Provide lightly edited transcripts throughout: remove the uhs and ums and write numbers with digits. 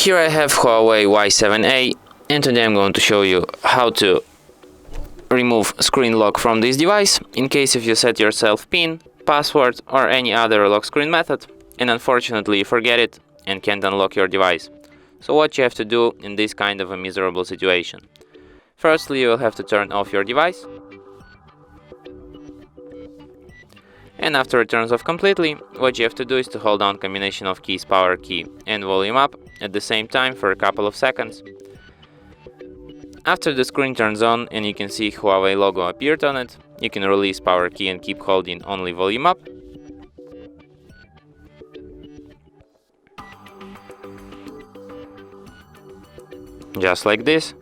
Here I have Huawei Y7a, and today I'm going to show you how to remove screen lock from this device in case if you set yourself PIN, password or any other lock screen method and unfortunately you forget it and can't unlock your device. So what you have to do in this kind of a miserable situation. Firstly, you will have to turn off your device, and after it turns off completely, what you have to do is to hold down combination of keys, power key and volume up at the same time for a couple of seconds. After the screen turns on and you can see Huawei logo appeared on it, you can release power key and keep holding only volume up. Just like this.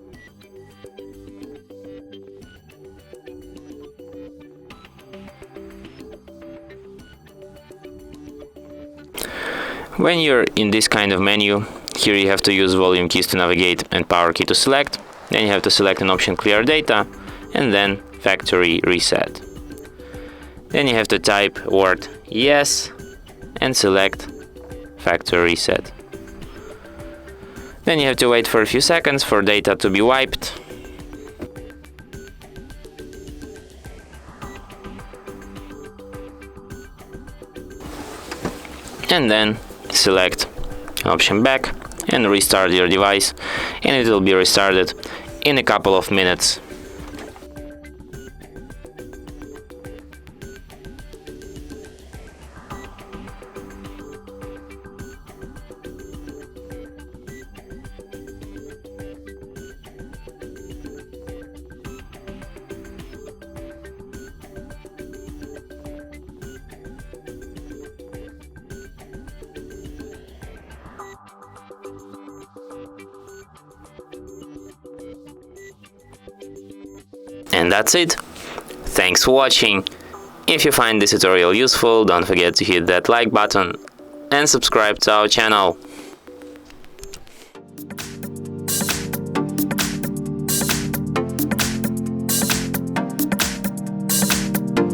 When you're in this kind of menu, here you have to use volume keys to navigate and power key to select. Then you have to select an option clear data and then factory reset. Then you have to type word yes and select factory reset. Then you have to wait for a few seconds for data to be wiped. And then select option back and restart your device, and it will be restarted in a couple of minutes. And that's it. Thanks for watching. If you find this tutorial useful, don't forget to hit that like button and subscribe to our channel.